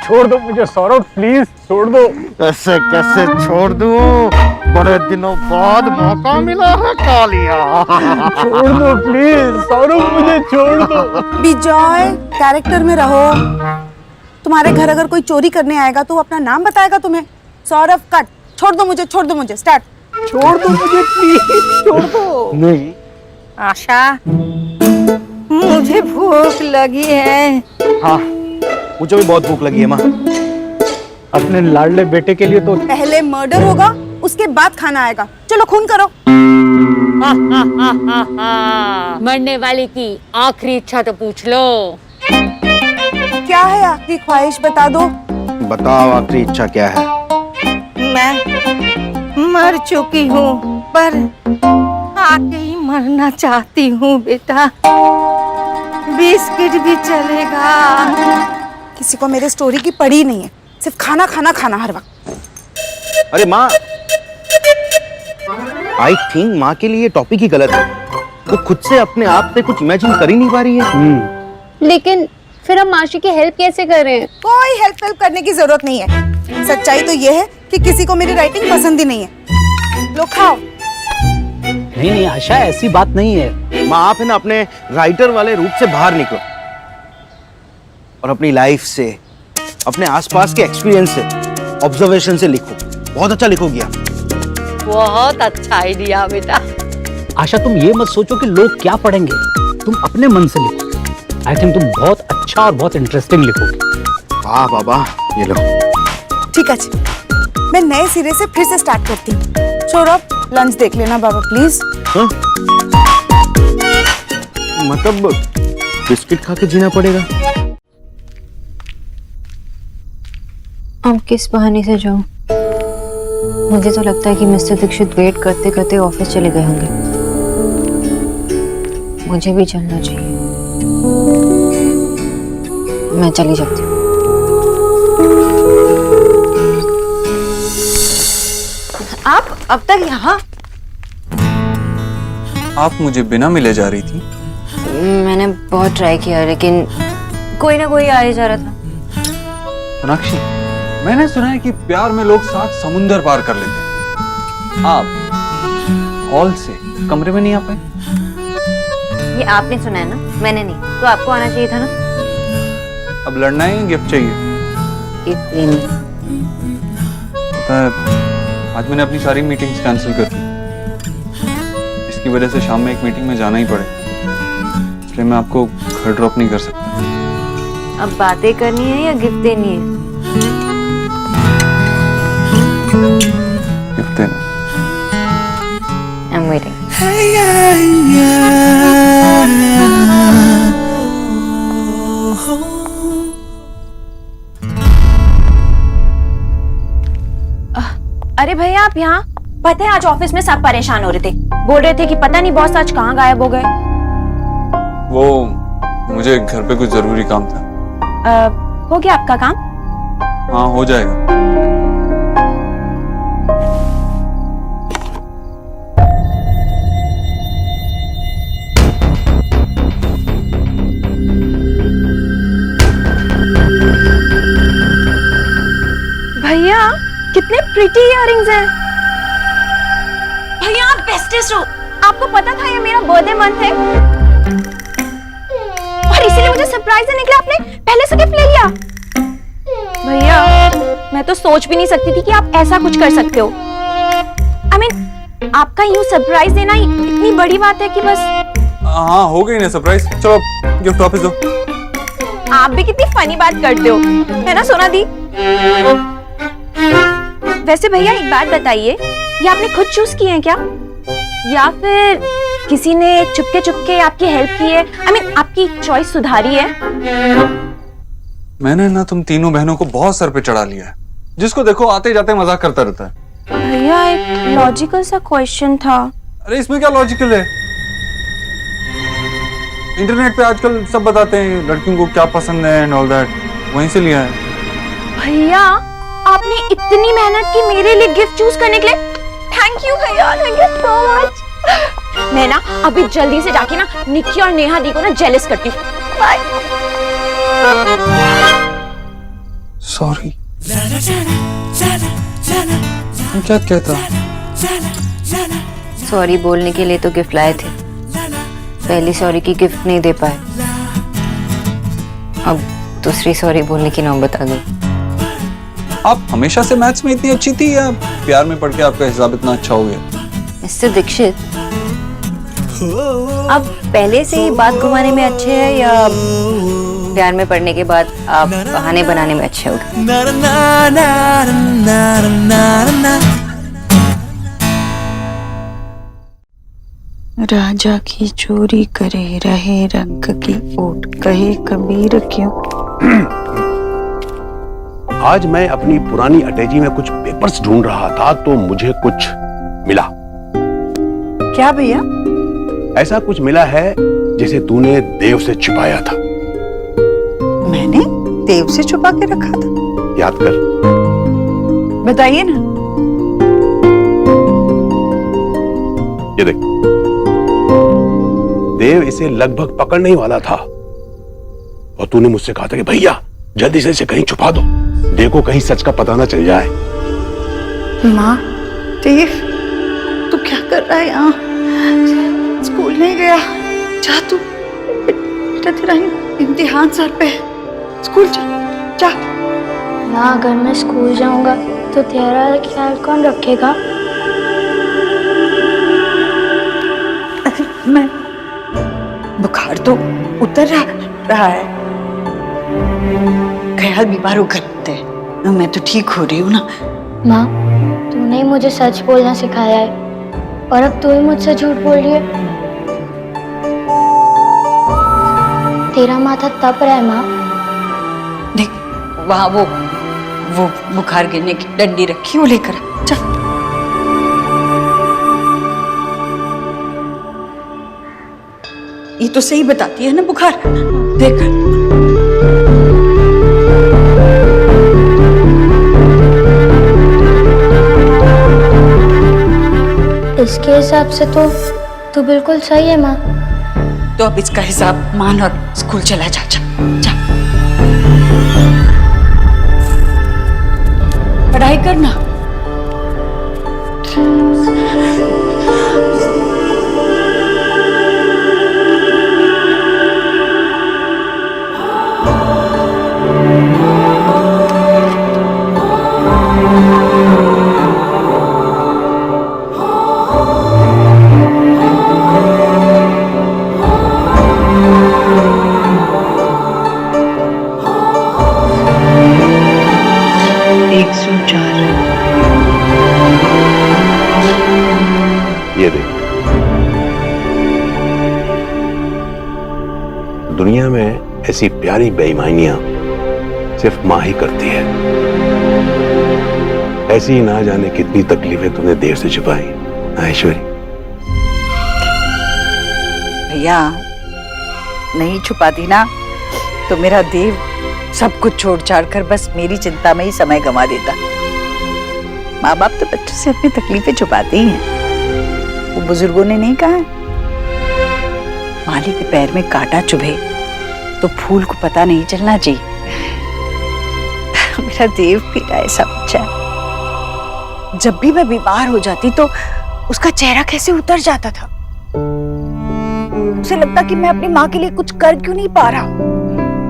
छोड़ दो मुझे सौरभ, प्लीज छोड़ दो। कैसे कैसे छोड़ दूं? बड़े दिनों बाद मौका मिला है कालिया। छोड़ दो प्लीज सौरभ, मुझे छोड़ दो। बिजॉय, कैरेक्टर में रहो। तुम्हारे घर अगर कोई चोरी करने आएगा तो वो अपना नाम बताएगा तुम्हें। सौरभ कट, छोड़ दो मुझे, छोड़ दो मुझे, स्टार्ट। छोड़ दो मुझे प्लीज, छोड़ दो। नहीं आशा, मुझे भूख लगी है। हाँ, मुझे भी बहुत भूख लगी है माँ। अपने लाडले बेटे के लिए तो पहले मर्डर होगा, उसके बाद खाना आएगा। चलो खून करो। मरने वाले की आखिरी इच्छा तो पूछ लो। क्या है आखिरी ख्वाहिश, बता दो। बताओ आखिरी इच्छा क्या है? मैं मर चुकी हूँ, पर आके ही मरना चाहती हूँ बेटा। बिस्किट भी चलेगा। किसी को मेरे स्टोरी की पड़ी नहीं है, सिर्फ खाना खाना खाना हर वक्त। अरे माँ, आई थिंक माँ के लिए ये टॉपिक ही गलत है। वो खुद से अपने आप से कुछ इमेजिन कर ही नहीं पा रही है। लेकिन फिर हम माशी की हेल्प कैसे करें? कोई हेल्प करने की जरूरत नहीं है। सच्चाई तो ये है कि किसी को मेरी राइटिंग पसंद ही नहीं है। लो खाओ। नहीं नहीं आशा, ऐसी बात नहीं है। माँ, आप है ना अपने राइटर वाले रूप से बाहर निकलो और अपनी लाइफ से, अपने आसपास के एक्सपीरियंस से, ऑब्जर्वेशन से लिखो। बहुत अच्छा लिखोगी आप। बहुत अच्छा आइडिया बेटा। आशा, तुम ये मत सोचो कि लोग क्या पढ़ेंगे, तुम अपने मन से लिखो। आई थिंक तुम बहुत अच्छा और बहुत इंटरेस्टिंग लिखोगे। वाह बाबा, ये लो। ठीक है जी, मैं नए सिरे से फिर से स्टार्ट करती हूँ। छोड़ो, लंच देख लेना बाबा प्लीज। हाँ? मतलब बिस्किट खा के जीना पड़ेगा? अब किस बहाने से जाऊं? मुझे तो लगता है कि मिस्टर दीक्षित वेट करते करते ऑफिस चले गए होंगे। मुझे भी चलना चाहिए। मैं चली जाती हूँ। आप अब तक यहाँ? आप मुझे बिना मिले जा रही थी? मैंने बहुत ट्राई किया, लेकिन कोई ना कोई आ ही जा रहा था। सोनाक्षी, मैंने सुना है कि प्यार में लोग 7 समुंदर पार कर लेते हैं। आप हॉल से कमरे में नहीं आ पाए? ये आपने सुना है ना, मैंने नहीं। तो आपको आना चाहिए था ना। अब लड़ना है या गिफ्ट चाहिए? गिफ्ट लेनी। पता है, आज मैंने अपनी सारी मीटिंग्स कैंसिल कर दी। इसकी वजह से शाम में एक मीटिंग में जाना ही पड़ेगा, इसलिए मैं आपको घर ड्रॉप नहीं कर सकता। अब बातें करनी है या गिफ्ट देनी है? गिफ्ट देना। I'm waiting. अरे भैया, आप यहाँ? पता है आज ऑफिस में सब परेशान हो रहे थे, बोल रहे थे कि पता नहीं बॉस आज कहाँ गायब हो गए। वो मुझे घर पे कुछ जरूरी काम था। हो गया आपका काम? हाँ, हो जाएगा। भैया कितने प्रिटी इयररिंग्स हैं। भैया आप बेस्टेस्ट हो। आपको पता था ये मेरा बर्थडे मंथ है और इसीलिए मुझे सरप्राइज देने के लिए आपने पहले से गिफ्ट ले लिया। भैया मैं तो सोच भी नहीं सकती थी कि आप ऐसा कुछ कर सकते हो। I mean, आपका यूं सरप्राइज देना इतनी बड़ी बात है कि बस। हाँ हो गई ना सरप्राइज। चलो गिफ्ट वापस दो। आप भी कितनी फनी बात करते हो, है ना सोना दी। वैसे भैया एक बात बताइए, ये आपने खुद चूज किए हैं क्या या फिर किसी ने चुपके चुपके आपकी हेल्प की है? I mean, आपकी चॉइस सुधारी है? मैंने ना तुम तीनों बहनों को बहुत सर पे चढ़ा लिया है। जिसको देखो आते जाते मजाक करता रहता है। भैया एक लॉजिकल सा क्वेश्चन था। अरे इसमें क्या लॉजिकल है? इंटरनेट पे आजकल सब बताते हैं लड़कियों को क्या पसंद है एंड ऑल दैट, वहीं से लिया है। भैया आपने इतनी मेहनत की मेरे लिए गिफ्ट चूज करने के लिए। थैंक यू भैया, थैंक यू सो मच। मैं ना अभी जल्दी से जाके ना निक्की और नेहा दी को ना जेलस करती हूँ। बाय। सॉरी। क्या कहता? सॉरी बोलने के लिए तो गिफ्ट लाए थे, पहली सॉरी की गिफ्ट नहीं दे पाए, अब दूसरी सॉरी बोलने की नौबत आ गई। आप हमेशा से मैथ्स में इतनी अच्छी थी या प्यार में पढ़ के आपका हिसाब इतना अच्छा हो गया? मिस्टर दीक्षित, अब पहले से ही बात घुमाने में अच्छे हैं या प्यार में पढ़ने के बाद आप बहाने बनाने में अच्छे हो गए? राजा की चोरी करे रहे रंग की ओट, कहे कबीर क्यों। आज मैं अपनी पुरानी अटैची में कुछ पेपर्स ढूंढ रहा था तो मुझे कुछ मिला। क्या भैया? ऐसा कुछ मिला है जिसे तूने देव से छिपाया था। मैंने देव से छुपा के रखा था? याद कर। बताइए ना। ये देख, देव इसे लगभग पकड़ने ही वाला था और तूने मुझसे कहा था कि भैया जल्दी से इसे कहीं छुपा दो, देखो कहीं सच का पता ना चल जाए। माँ, देव तू क्या कर रहा है यहाँ? स्कूल नहीं गया? जा तू, बेटा तेरा इम्तिहान सर पे है, स्कूल जा। माँ अगर मैं स्कूल जाऊंगा तो तेरा ख्याल कौन रखेगा? मैं बुखार तो उतर रहा है, ख्याल बीमार होकर होते हैं, मैं तो ठीक हो रही हूँ ना। माँ तूने ही मुझे सच बोलना सिखाया है और अब तू ही मुझसे झूठ बोल रही है। तेरा माथा तप रहा है माँ। देख वहाँ वो बुखार गिरने की डंडी रखी, वो लेकर चल। ये तो सही बताती है ना बुखार, देख। इसके हिसाब से तो तू बिल्कुल सही है माँ। तो अब इसका हिसाब मान और स्कूल चला जा। पढ़ाई करना। ये देख, दुनिया में ऐसी प्यारी बेईमानियां सिर्फ माँ ही करती है। ऐसी ना जाने कितनी तकलीफें तूने देव से छुपाई ऐश्वरी। भैया नहीं छुपाती ना तो मेरा देव सब कुछ छोड़ छाड़ कर बस मेरी चिंता में ही समय गंवा देता। माँ बाप तो बच्चों से अपनी तकलीफें छुपाते ही हैं। वो बुजुर्गों ने नहीं कहा माली के पैर में कांटा चुभे तो फूल को पता नहीं चलना चाहिए। मेरा देव पीरा ऐसा बच्चा है। जब भी मैं बीमार हो जाती तो उसका चेहरा कैसे उतर जाता था। उसे लगता कि मैं अपनी माँ के लिए कुछ कर क्यों नहीं पा रहा।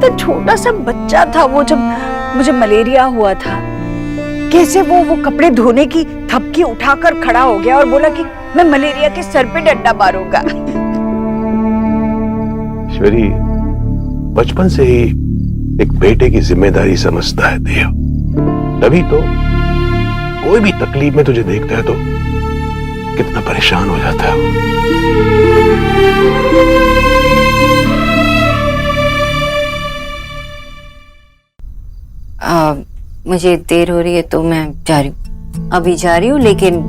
तो छोटा सा बच्चा था वो, जब मुझे मलेरिया हुआ था, कैसे वो कपड़े धोने की थपकी उठाकर खड़ा हो गया और बोला कि मैं मलेरिया के सर पे डंडा मारूंगा। ईश्वरी बचपन से ही एक बेटे की जिम्मेदारी समझता है देव, तभी तो कोई भी तकलीफ में तुझे देखता है तो कितना परेशान हो जाता है वो। मुझे देर हो रही है तो मैं जा रही हूँ, अभी जा रही हूँ, लेकिन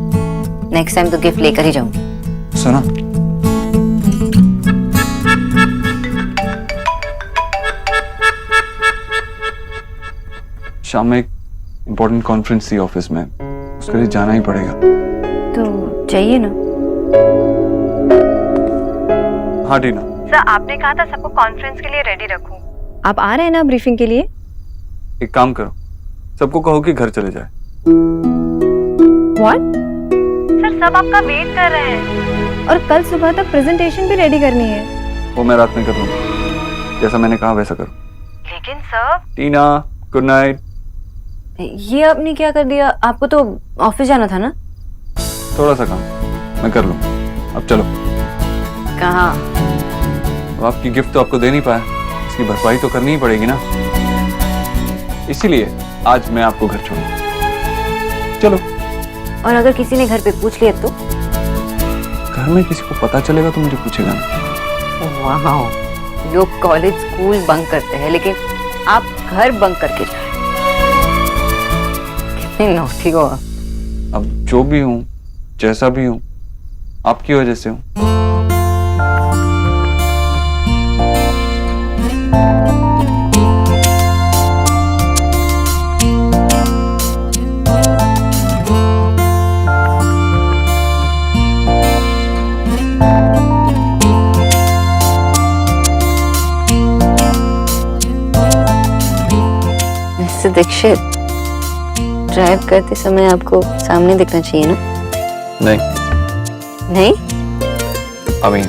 नेक्स्ट टाइम तो गिफ्ट लेकर ही जाऊंगी। सुना, शाम में एक इम्पोर्टेंट कॉन्फ्रेंस थी ऑफिस में, उसके लिए जाना ही पड़ेगा। तो चाहिए ना। हाँ टीना। सर आपने कहा था सबको कॉन्फ्रेंस के लिए रेडी रखूं। आप आ रहे हैं ना ब्रीफिंग के लिए? एक काम करो, सबको कहो कि घर चले जाए। व्हाट? सर सब आपका वेट कर रहे हैं और कल सुबह तक प्रेजेंटेशन भी रेडी करनी है। वो मैं रात में कर लूंगा, जैसा मैंने कहा वैसा करो। लेकिन सर। टीना गुड नाइट। ये आपने क्या कर दिया, आपको तो ऑफिस जाना था ना। थोड़ा सा काम मैं कर लूँ, अब चलो। कहाँ? अब आपकी गिफ्ट तो आपको दे नहीं पाया, इसकी भरपाई तो करनी ही पड़ेगी ना, इसीलिए आज मैं आपको घर छोड़ूंगा। चलो। और अगर किसी ने घर पे पूछ लिया तो? घर में किसी को पता चलेगा तो मुझे पूछेगा ना। वाह, लोग कॉलेज स्कूल बंक करते हैं लेकिन आप घर बंक करके जा रहे हैं, कितने नौटी हो आप। अब जो भी हूँ, जैसा भी हूँ, आपकी वजह से हूँ। मिस्टर दीक्षित, ड्राइव करते समय आपको सामने दिखना चाहिए ना। नहीं नहीं? अभी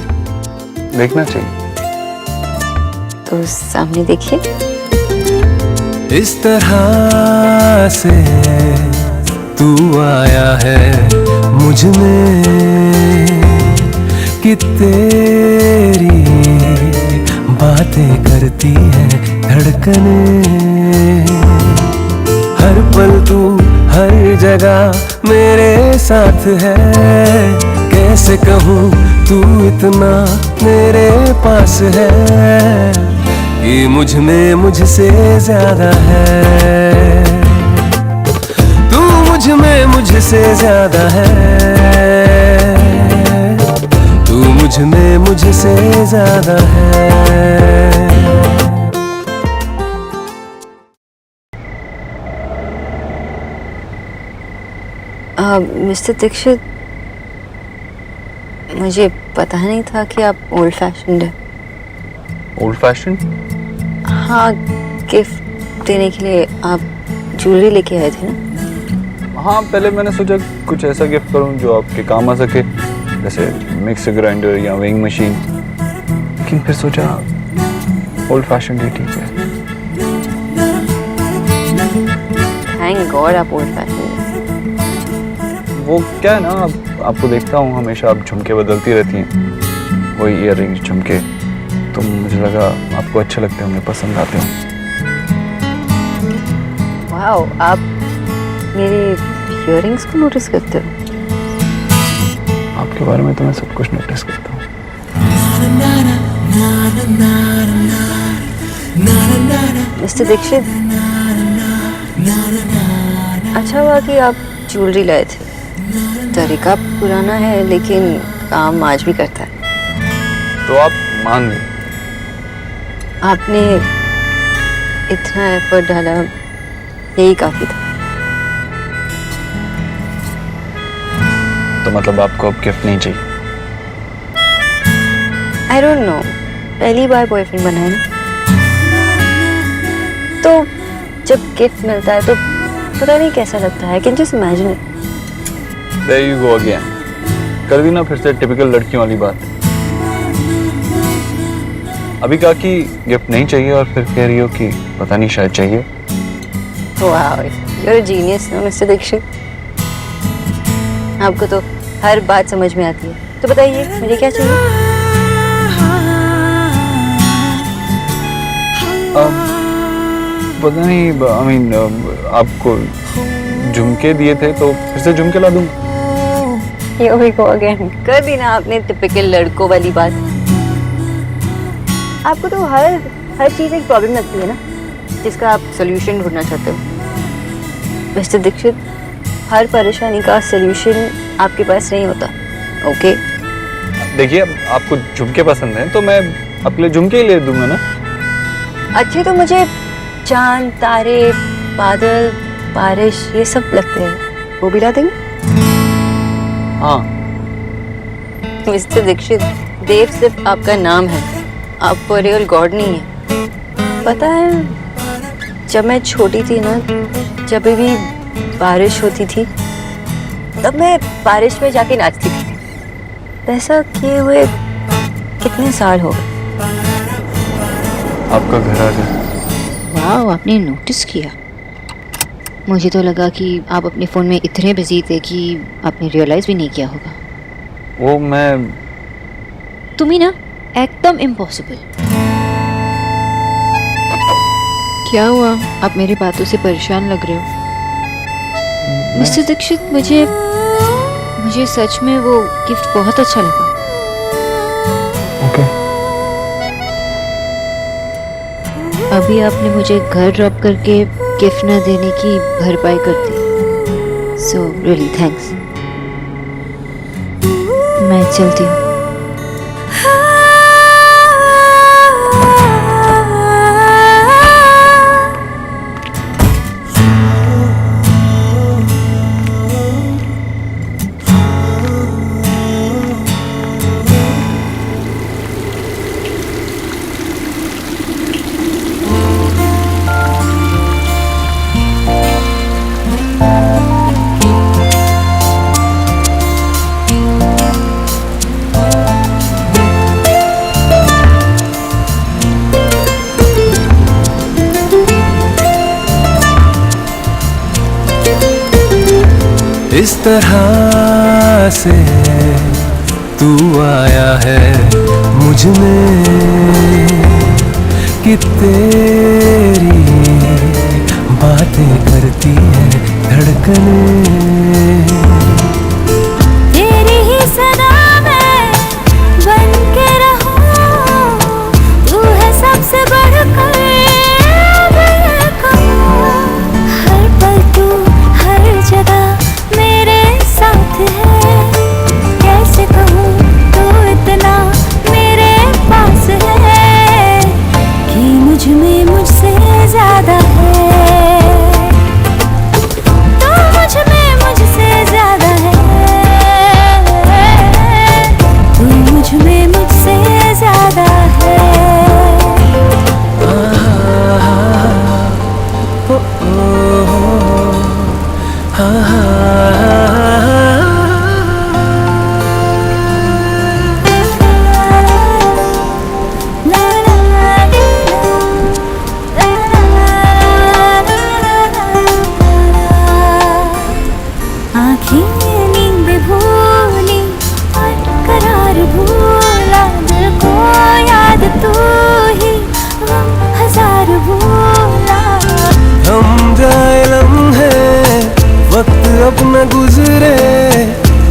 देखना चाहिए। तो सामने देखिए। इस तरह से तू आया है मुझ में कि तेरी बातें करती हैं धड़कने। हर पल तू हर जगह मेरे साथ है, कैसे कहूँ तू इतना मेरे पास है कि मुझ में मुझसे ज्यादा है। तू मुझ में मुझसे ज्यादा है, तू मुझ में मुझसे ज्यादा है। मिस्टर दीक्षित, मुझे पता नहीं था कि आप ओल्ड फैशन्ड हैं। Old fashion? हाँ, गिफ्ट देने के लिए आप ज्वेलरी लेके आए थे ना। हाँ, पहले मैंने सोचा कुछ ऐसा गिफ्ट करूं जो आपके काम आ सके, जैसे मिक्सर ग्राइंडर या वेइंग मशीन, लेकिन फिर सोचा ओल्ड फैशन ही ठीक है। थैंक गॉड आप ओल्ड फैशन। वो क्या है ना, आपको देखता हूँ हमेशा आप झुमके बदलती रहती हैं, वही ईयररिंग्स झुमके, तो मुझे लगा आपको अच्छे लगते होंगे, पसंद आते होंगे। वाओ, आप मेरे ईयररिंग्स को नोटिस करते हो? आपके बारे में तो मैं सब कुछ नोटिस करता हूँ। मिस्टर दीक्षित, अच्छा हुआ कि आप ज्वेलरी लाए थे। तरीका पुराना है लेकिन काम आज भी करता है। तो आप मान गए? आपने इतना एफर्ट डाला, यही काफी था। तो मतलब आपको अब गिफ्ट नहीं चाहिए? आई डोंट नो, पहली बार बॉयफ्रेंड बना है ना, तो जब गिफ्ट मिलता है तो पता नहीं कैसा लगता है। Can just imagine it. There you go again. कर दी ना फिर से टिपिकल लड़कियों वाली बात। अभी कहा कि गिफ्ट नहीं चाहिए और फिर कह रही हो कि पता नहीं शायद चाहिए। Wow, you're a genius, no, mister Dikshit. आपको तो हर बात समझ में आती है। तो बताइए मुझे क्या चाहिए? पता नहीं, I mean, आपको झुमके दिए थे तो फिर से झुमके ला दूंगा। Here we go again. कर दी ना आपने टिपिकल लड़कों वाली बात। आपको तो हर चीज एक प्रॉब्लम लगती है ना, जिसका आप सोल्यूशन ढूंढना चाहते हो। मिस्टर दीक्षित, हर परेशानी का सोल्यूशन आपके पास नहीं होता। ओके? देखिए, अब आपको झुमके पसंद हैं तो मैं आपके लिए झुमके ही ले दूंगा ना। अच्छे तो मुझे चांद, तारे, बादल, बारिश ये सब लगते हैं। वो भी ला देंगे? हाँ। मिस्टर दीक्षित, देव सिर्फ आपका नाम है, आप फॉर रियल गॉड नहीं है। पता है, जब मैं छोटी थी ना, जब भी बारिश होती थी तब मैं बारिश में जाके नाचती थी। ऐसा किए हुए कितने साल हो गए। आपका घर आ गया। वाह, आपने नोटिस किया। मुझे तो लगा कि आप अपने फ़ोन में इतने बिजी थे कि आपने रियलाइज़ भी नहीं किया होगा। वो मैं तुम ही ना, एकदम इम्पॉसिबल। क्या हुआ, आप मेरी बातों से परेशान लग रहे हो? मिस्टर दीक्षित, मुझे सच में वो गिफ्ट बहुत अच्छा लगा। ओके। अभी आपने मुझे घर ड्रॉप करके गिफ्ट ना देने की भरपाई कर दी। So really thanks. मैं चलती हूँ। इस तरह से तू आया है मुझ में कि तेरी बातें करती है धड़कनें। तेरी ही सदा मैं बन के रहूं, तू है सबसे बढ़कर। हर पल तू हर जगह मेरे साथ है। कैसे कहूँ तू इतना मेरे पास है कि मुझ में मुझसे ज्यादा है। तू मुझ में मुझसे ज्यादा है। तू मुझ में मुझसे ज्यादा है। अपना गुजरे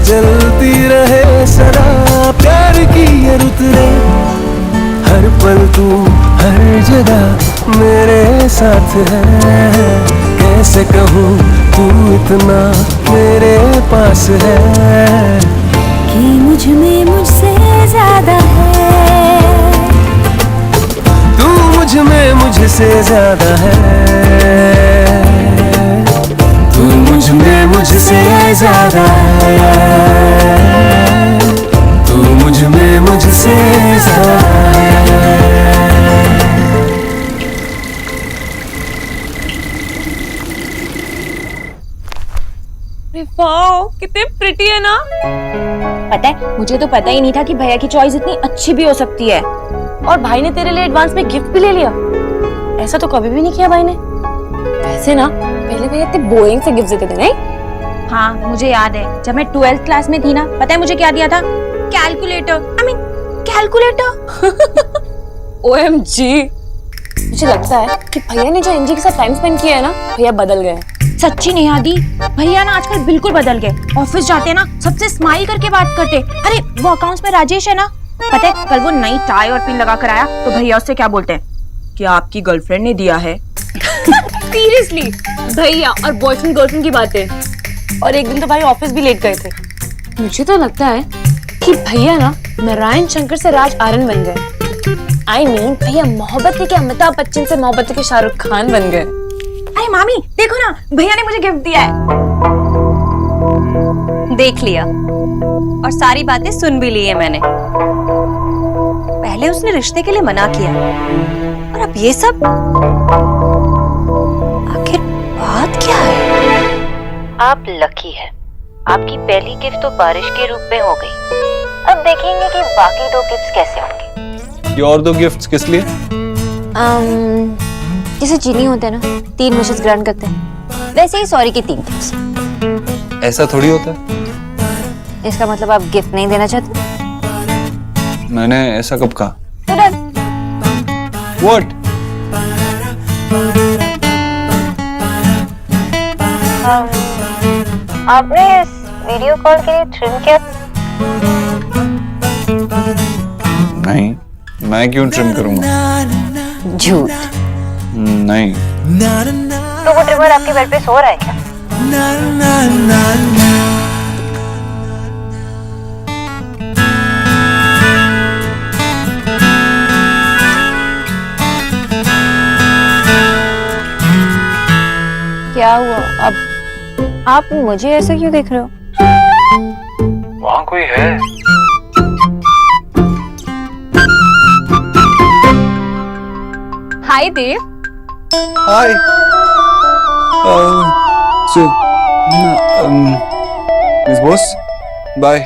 चलती रहे सदा प्यार की ये रुतरे। हर पल तू हर जगह मेरे साथ है। कैसे कहूँ तू इतना मेरे पास है कि मुझ में मुझसे ज्यादा है। तू मुझ में मुझसे ज्यादा है। तू मुझ में मुझसे ज्यादा है। तू मुझ में मुझसे ज्यादा है। वाओ कितने प्रिटी है ना। पता है, मुझे तो पता ही नहीं था कि भैया की चॉइस इतनी अच्छी भी हो सकती है। और भाई ने तेरे लिए एडवांस में गिफ्ट भी ले लिया। ऐसा तो कभी भी नहीं किया भाई ने। वैसे ना पहले भैया इतने बोरिंग से गिफ्ट देते थे नहीं? हाँ मुझे याद है, जब मैं 12th क्लास में थी ना, पता है मुझे क्या दिया था? Calculator. I mean calculator. OMG, मुझे लगता है कि भैया ने जो एनजी के साथ टाइम स्पेंड किया है ना, भैया बदल गए हैं। सच्ची नहीं आदि, भैया ना आजकल बिल्कुल बदल गए। ऑफिस जाते ना सबसे स्माइल करके बात करते। अरे वो अकाउंट्स में राजेश है ना, पता है कल वो नई टाई और पिन लगा कर आया तो भैया उससे क्या बोलते हैं? क्या आपकी गर्लफ्रेंड ने दिया है? सीरियसली भैया और बॉयफ्रेंड गर्लफ्रेंड की बातें। और एक दिन तो भाई ऑफिस भी लेट गए थे। मुझे तो लगता है कि भैया ना नारायण शंकर से राज आर्यन बन गए। I mean, भैया मोहब्बत के अमिताभ बच्चन से मोहब्बत के शाहरुख खान बन गए। अरे मामी देखो ना, भैया ने मुझे गिफ्ट दिया है। देख लिया और सारी बातें सुन भी ली है मैंने। पहले उसने रिश्ते के लिए मना किया और अब ये सब। आखिर बात क्या है? आप लकी है, आपकी पहली गिफ्ट तो बारिश के रूप में हो गई। अब देखेंगे कि बाकी 2 गिफ्ट्स कैसे होंगे। ये और 2 गिफ्ट्स किस लिए? जैसे चीनी होते हैं ना, 3 विशेस ग्रांट करते हैं, वैसे ही सॉरी की 3 गिफ्ट्स। ऐसा थोड़ी होता है। इसका मतलब आप गिफ्ट नहीं देना चाहते? मैंने ऐसा कब कहा? तो डन। What? आपने इस वीडियो कॉल के लिए ट्रिम किया? नहीं, मैं क्यों ट्रिम करूंगा? झूठ। नहीं। तो वो ट्रिमर आपके बेड पे सो रहा है क्या? क्या हुआ? अब आप मुझे ऐसे क्यों देख रहे हो? वहाँ कोई है? Hi Dev. Hi. Miss boss, bye.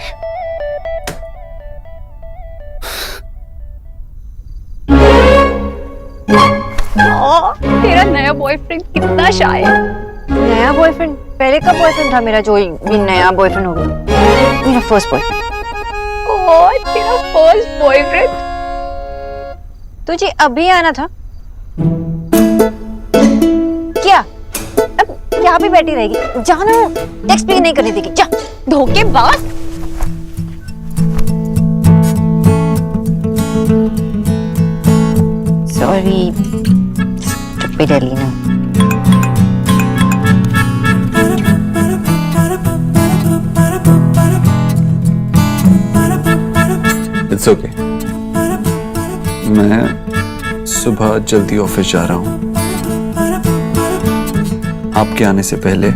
तेरा नया बॉयफ्रेंड कितना शाय है। नया बॉयफ्रेंड? पहले का बॉयफ्रेंड था मेरा, जो ये नया बॉयफ्रेंड हो गया। मेरा फर्स्ट बॉयफ्रेंड। तेरा फर्स्ट बॉयफ्रेंड? तुझे अभी आना था क्या? अब यहाँ भी बैठी रहेगी? जाना, टेक्स्ट भी नहीं करने देगी। जा। धोखेबाज। सॉरी, चुप्पी डली ना। It's okay. मैं सुबह जल्दी ऑफिस जा रहा हूँ। आपके आने से पहले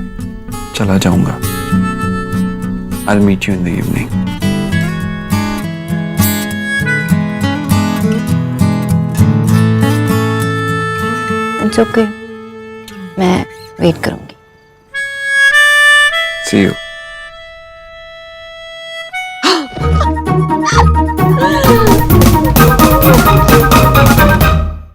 चला जाऊंगा। I'll meet you in the evening. It's okay, मैं वेट करूंगी। See you.